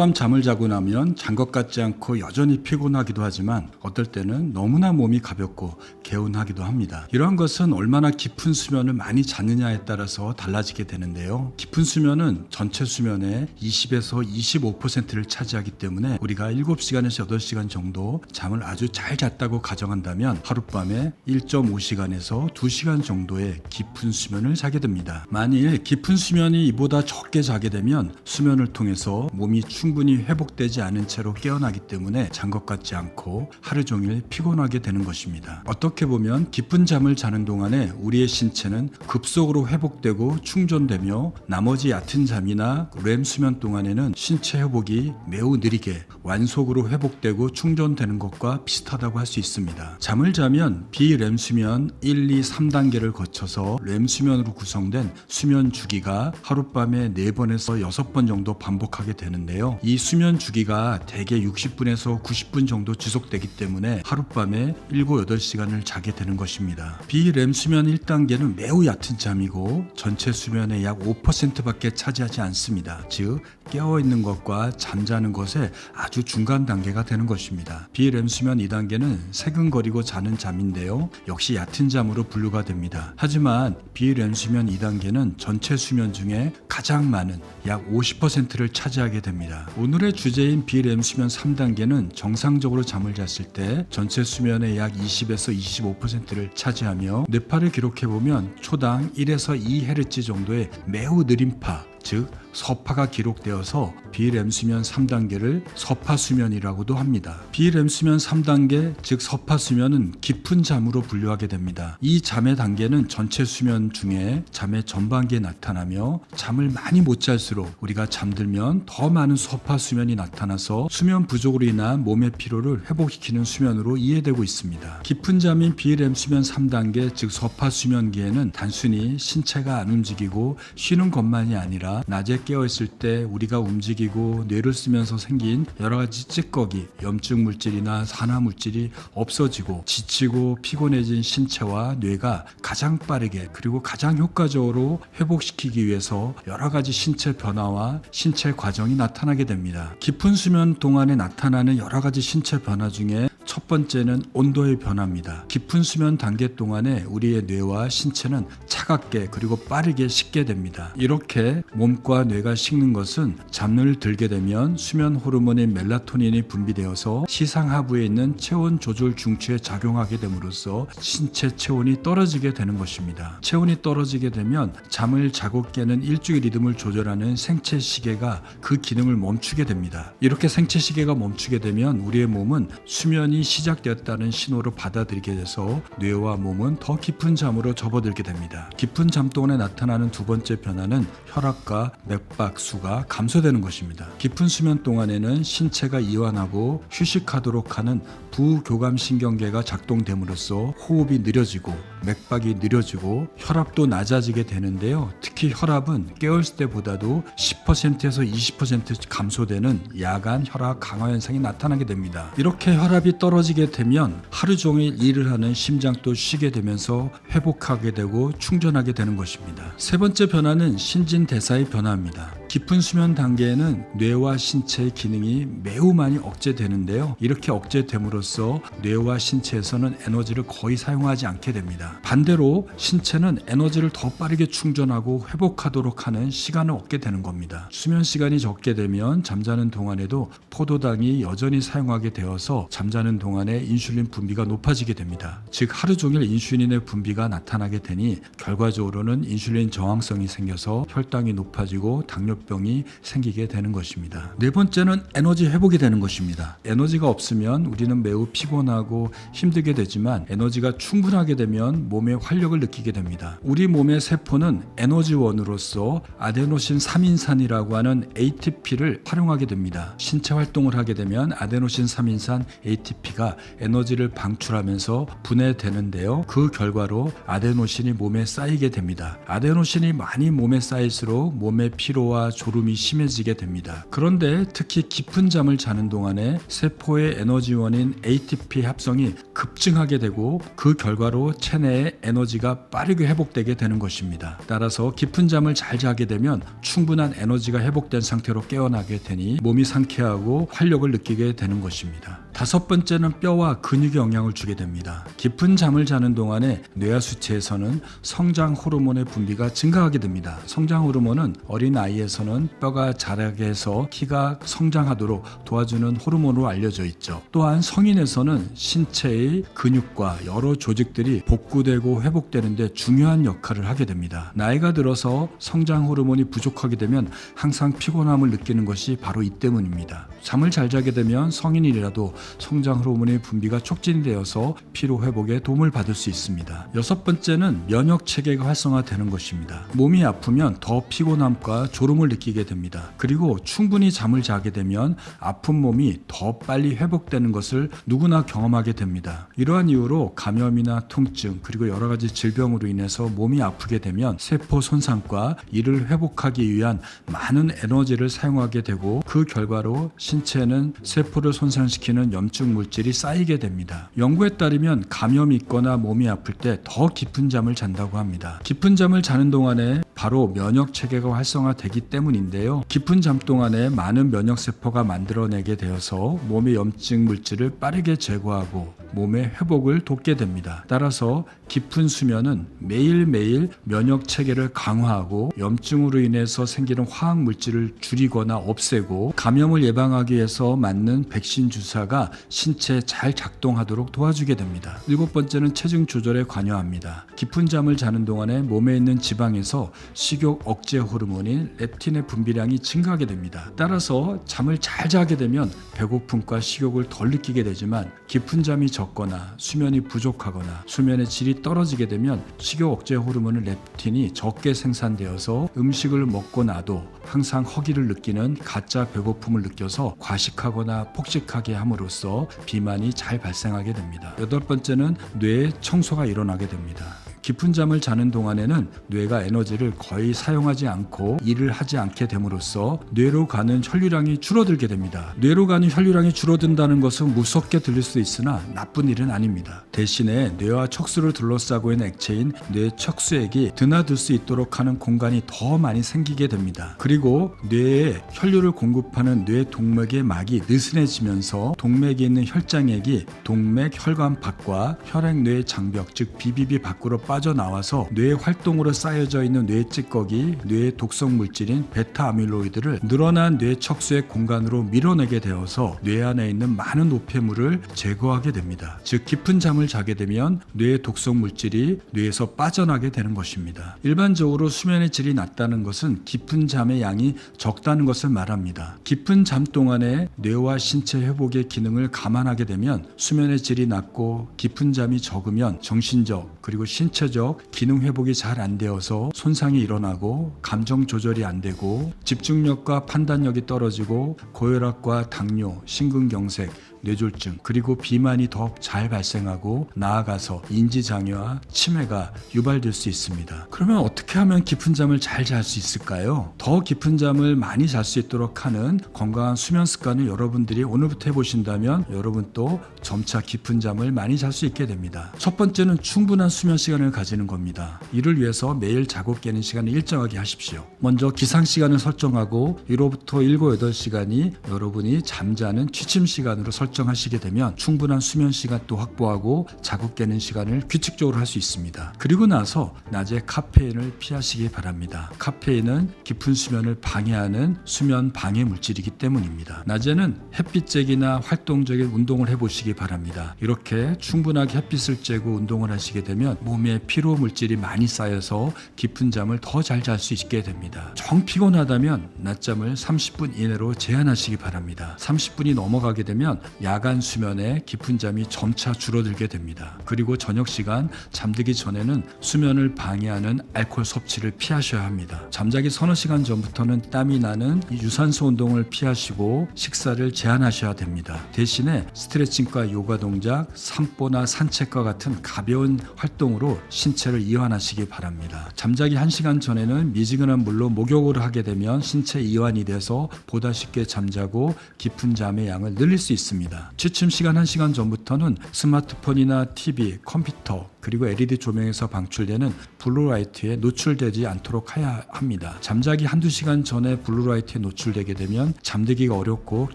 하룻밤 잠을 자고 나면 잔 것 같지 않고 여전히 피곤하기도 하지만 어떨 때는 너무나 몸이 가볍고 개운하기도 합니다. 이러한 것은 얼마나 깊은 수면을 많이 잤느냐에 따라서 달라지게 되는데요. 깊은 수면은 전체 수면의 20에서 25%를 차지하기 때문에 우리가 7시간에서 8시간 정도 잠을 아주 잘 잤다고 가정한다면 하룻밤에 1.5시간에서 2시간 정도의 깊은 수면을 자게 됩니다. 만일 깊은 수면이 이보다 적게 자게 되면 수면을 통해서 몸이 충분히 회복되지 않은 채로 깨어나기 때문에 잔 것 같지 않고 하루 종일 피곤하게 되는 것입니다. 어떻게 보면 깊은 잠을 자는 동안에 우리의 신체는 급속으로 회복되고 충전되며 나머지 얕은 잠이나 렘 수면 동안에는 신체 회복이 매우 느리게 완속으로 회복되고 충전되는 것과 비슷하다고 할 수 있습니다. 잠을 자면 비렘 수면 1, 2, 3단계를 거쳐서 렘 수면으로 구성된 수면 주기가 하룻밤에 4번에서 6번 정도 반복하게 되는데요. 이 수면 주기가 대개 60분에서 90분 정도 지속되기 때문에 하룻밤에 7, 8시간을 자게 되는 것입니다. 비렘 수면 1단계는 매우 얕은 잠이고 전체 수면의 약 5%밖에 차지하지 않습니다. 즉 깨어있는 것과 잠자는 것의 아주 중간 단계가 되는 것입니다. 비렘 수면 2단계는 새근거리고 자는 잠인데요. 역시 얕은 잠으로 분류가 됩니다. 하지만 비렘 수면 2단계는 전체 수면 중에 가장 많은 약 50%를 차지하게 됩니다. 오늘의 주제인 비렘 수면 3단계는 정상적으로 잠을 잤을 때 전체 수면의 약 20에서 25%를 차지하며 뇌파를 기록해보면 초당 1에서 2Hz 정도의 매우 느린 파, 즉 서파가 기록되어서 비렘 수면 3단계를 서파 수면이라고도 합니다. 비렘 수면 3단계 즉 서파 수면은 깊은 잠으로 분류하게 됩니다. 이 잠의 단계는 전체 수면 중에 잠의 전반기에 나타나며 잠을 많이 못 잘수록 우리가 잠들면 더 많은 서파 수면이 나타나서 수면 부족으로 인한 몸의 피로를 회복시키는 수면으로 이해되고 있습니다. 깊은 잠인 비렘 수면 3단계 즉 서파 수면기에는 단순히 신체가 안 움직이고 쉬는 것만이 아니라 낮에 깨어있을 때 우리가 움직이고 뇌를 쓰면서 생긴 여러가지 찌꺼기, 염증 물질이나 산화 물질이 없어지고 지치고 피곤해진 신체와 뇌가 가장 빠르게 그리고 가장 효과적으로 회복시키기 위해서 여러가지 신체 변화와 신체 과정이 나타나게 됩니다. 깊은 수면 동안에 나타나는 여러가지 신체 변화 중에 첫 번째는 온도의 변화입니다. 깊은 수면 단계 동안에 우리의 뇌와 신체는 차갑게 그리고 빠르게 식게 됩니다. 이렇게 몸과 뇌가 식는 것은 잠을 들게 되면 수면 호르몬인 멜라토닌이 분비되어서 시상하부에 있는 체온 조절 중추에 작용하게 됨으로써 신체 체온이 떨어지게 되는 것입니다. 체온이 떨어지게 되면 잠을 자고 깨는 일주일 리듬을 조절하는 생체 시계가 그 기능을 멈추게 됩니다. 이렇게 생체 시계가 멈추게 되면 우리의 몸은 수면이 시작되었다는 신호로 받아들이게 돼서 뇌와 몸은 더 깊은 잠으로 접어들게 됩니다. 깊은 잠 동안에 나타나는 두 번째 변화는 혈압과 맥박수가 감소되는 것입니다. 깊은 수면 동안에는 신체가 이완하고 휴식하도록 하는 부교감신경계가 작동됨으로써 호흡이 느려지고 맥박이 느려지고 혈압도 낮아지게 되는데요. 특히 혈압은 깨어있을 때보다도 10%에서 20% 감소되는 야간 혈압 강화 현상이 나타나게 됩니다. 이렇게 혈압이 떨어지게 되면 하루 종일 일을 하는 심장도 쉬게 되면서 회복하게 되고 충전하게 되는 것입니다. 세 번째 변화는 신진대사의 변화입니다. 깊은 수면 단계에는 뇌와 신체의 기능이 매우 많이 억제되는데요. 이렇게 억제됨으로써 뇌와 신체에서는 에너지를 거의 사용하지 않게 됩니다. 반대로 신체는 에너지를 더 빠르게 충전하고 회복하도록 하는 시간을 얻게 되는 겁니다. 수면 시간이 적게 되면 잠자는 동안에도 포도당이 여전히 사용하게 되어서 잠자는 동안에 인슐린 분비가 높아지게 됩니다. 즉 하루 종일 인슐린의 분비가 나타나게 되니 결과적으로는 인슐린 저항성이 생겨서 혈당이 높아지고 당뇨병이 생기게 되는 것입니다. 네 번째는 에너지 회복이 되는 것입니다. 에너지가 없으면 우리는 매우 피곤하고 힘들게 되지만 에너지가 충분하게 되면 몸의 활력을 느끼게 됩니다. 우리 몸의 세포는 에너지원으로서 아데노신 3인산이라고 하는 ATP를 활용하게 됩니다. 신체 활동을 하게 되면 아데노신 3인산 ATP가 에너지를 방출하면서 분해되는데요. 그 결과로 아데노신이 몸에 쌓이게 됩니다. 아데노신이 많이 몸에 쌓일수록 몸의 피로와 피로감과 졸음이 심해지게 됩니다. 그런데 특히 깊은 잠을 자는 동안에 세포의 에너지원인 ATP 합성이 급증하게 되고 그 결과로 체내의 에너지가 빠르게 회복되게 되는 것입니다. 따라서 깊은 잠을 잘 자게 되면 충분한 에너지가 회복된 상태로 깨어나게 되니 몸이 상쾌하고 활력을 느끼게 되는 것입니다. 다섯 번째는 뼈와 근육에 영향을 주게 됩니다. 깊은 잠을 자는 동안에 뇌하 수체에서는 성장 호르몬의 분비가 증가하게 됩니다. 성장 호르몬은 어린 아이에서는 뼈가 자라게 해서 키가 성장하도록 도와주는 호르몬으로 알려져 있죠. 또한 성인에서는 신체의 근육과 여러 조직들이 복구되고 회복되는 데 중요한 역할을 하게 됩니다. 나이가 들어서 성장 호르몬이 부족하게 되면 항상 피곤함을 느끼는 것이 바로 이 때문입니다. 잠을 잘 자게 되면 성인이라도 성장 호르몬의 분비가 촉진이 되어서 피로 회복에 도움을 받을 수 있습니다. 여섯 번째는 면역 체계가 활성화되는 것입니다. 몸이 아프면 더 피곤함과 졸음을 느끼게 됩니다. 그리고 충분히 잠을 자게 되면 아픈 몸이 더 빨리 회복되는 것을 누구나 경험하게 됩니다. 이러한 이유로 감염이나 통증 그리고 여러 가지 질병으로 인해서 몸이 아프게 되면 세포 손상과 이를 회복하기 위한 많은 에너지를 사용하게 되고 그 결과로 신체는 세포를 손상시키는 염증 물질이 쌓이게 됩니다. 연구에 따르면 감염이 있거나 몸이 아플 때 더 깊은 잠을 잔다고 합니다. 깊은 잠을 자는 동안에 바로 면역 체계가 활성화되기 때문인데요. 깊은 잠 동안에 많은 면역 세포가 만들어내게 되어서 몸의 염증 물질을 빠르게 제거하고 몸의 회복을 돕게 됩니다. 따라서 깊은 수면은 매일매일 면역 체계를 강화하고 염증으로 인해서 생기는 화학 물질을 줄이거나 없애고 감염을 예방하기 위해서 맞는 백신 주사가 신체에 잘 작동하도록 도와주게 됩니다. 일곱 번째는 체중 조절에 관여합니다. 깊은 잠을 자는 동안에 몸에 있는 지방에서 식욕 억제 호르몬인 렙틴의 분비량이 증가하게 됩니다. 따라서 잠을 잘 자게 되면 배고픔과 식욕을 덜 느끼게 되지만 깊은 잠이 적거나 수면이 부족하거나 수면의 질이 떨어지게 되면 식욕 억제 호르몬인 렙틴이 적게 생산되어서 음식을 먹고 나도 항상 허기를 느끼는 가짜 배고픔을 느껴서 과식하거나 폭식하게 함으로써 비만이 잘 발생하게 됩니다. 여덟 번째는 뇌의 청소가 일어나게 됩니다. 깊은 잠을 자는 동안에는 뇌가 에너지를 거의 사용하지 않고 일을 하지 않게 됨으로써 뇌로 가는 혈류량이 줄어들게 됩니다. 뇌로 가는 혈류량이 줄어든다는 것은 무섭게 들릴 수 있으나 나쁜 일은 아닙니다. 대신에 뇌와 척수를 둘러싸고 있는 액체인 뇌 척수액이 드나들 수 있도록 하는 공간이 더 많이 생기게 됩니다. 그리고 뇌에 혈류를 공급하는 뇌 동맥의 막이 느슨해지면서 동맥에 있는 혈장액이 동맥 혈관 밖과 혈액-뇌 장벽 즉 BBB 밖으로 빠져나와서 뇌 활동으로 쌓여져 있는 뇌 찌꺼기, 뇌의 독성 물질인 베타 아밀로이드를 늘어난 뇌 척수의 공간으로 밀어내게 되어서 뇌 안에 있는 많은 노폐물을 제거하게 됩니다. 즉 깊은 잠을 자게 되면 뇌의 독성 물질이 뇌에서 빠져나게 되는 것입니다. 일반적으로 수면의 질이 낮다는 것은 깊은 잠의 양이 적다는 것을 말합니다. 깊은 잠 동안에 뇌와 신체 회복의 기능을 감안하게 되면 수면의 질이 낮고 깊은 잠이 적으면 정신적 그리고 신체적 기능 회복이 잘 안 되어서 손상이 일어나고 감정 조절이 안 되고 집중력과 판단력이 떨어지고 고혈압과 당뇨, 심근경색, 뇌졸중 그리고 비만이 더 잘 발생하고 나아가서 인지장애와 치매가 유발될 수 있습니다. 그러면 어떻게 하면 깊은 잠을 잘 잘 수 있을까요? 더 깊은 잠을 많이 잘 수 있도록 하는 건강한 수면 습관을 여러분들이 오늘부터 해보신다면 여러분 또 점차 깊은 잠을 많이 잘 수 있게 됩니다. 첫 번째는 충분한 수면 시간을 가지는 겁니다. 이를 위해서 매일 자고 깨는 시간을 일정하게 하십시오. 먼저 기상 시간을 설정하고 1호부터 7, 8시간이 여러분이 잠자는 취침 시간으로 설정하시게 되면 충분한 수면 시간 또 확보하고 자고 깨는 시간을 규칙적으로 할 수 있습니다. 그리고 나서 낮에 카페인을 피하시기 바랍니다. 카페인은 깊은 수면을 방해하는 수면 방해 물질이기 때문입니다. 낮에는 햇빛 쬐기나 활동적인 운동을 해보시기 바랍니다. 이렇게 충분하게 햇빛을 쬐고 운동을 하시게 되면 몸에 피로 물질이 많이 쌓여서 깊은 잠을 더 잘 잘 수 있게 됩니다. 정 피곤하다면 낮잠을 30분 이내로 제한하시기 바랍니다. 30분이 넘어가게 되면 야간 수면에 깊은 잠이 점차 줄어들게 됩니다. 그리고 저녁 시간 잠들기 전에는 수면을 방해하는 알코올 섭취를 피하셔야 합니다. 잠자기 서너 시간 전부터는 땀이 나는 유산소 운동을 피하시고 식사를 제한하셔야 됩니다. 대신에 스트레칭과 요가 동작, 산보나 산책과 같은 가벼운 활동으로 신체를 이완하시기 바랍니다. 잠자기 1시간 전에는 미지근한 물로 목욕을 하게 되면 신체 이완이 돼서 보다 쉽게 잠자고 깊은 잠의 양을 늘릴 수 있습니다. 취침 시간 1시간 전부터는 스마트폰이나 TV, 컴퓨터 그리고 LED 조명에서 방출되는 블루라이트에 노출되지 않도록 해야 합니다. 잠자기 1-2시간 전에 블루라이트에 노출되게 되면 잠들기가 어렵고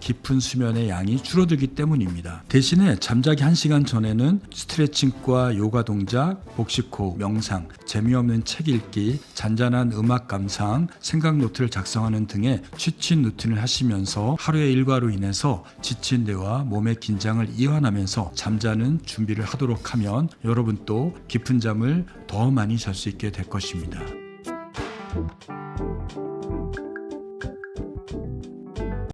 깊은 수면의 양이 줄어들기 때문입니다. 대신에 잠자기 1시간 전에는 스트레칭과 요가 동작, 복식호흡, 명상, 재미없는 책 읽기, 잔잔한 음악 감상, 생각 노트를 작성하는 등의 취침 루틴을 하시면서 하루의 일과로 인해서 지친 뇌와 몸의 긴장을 이완하면서 잠자는 준비를 하도록 하면 여러분 또 깊은 잠을 더 많이 잘 수 있게 될 것입니다.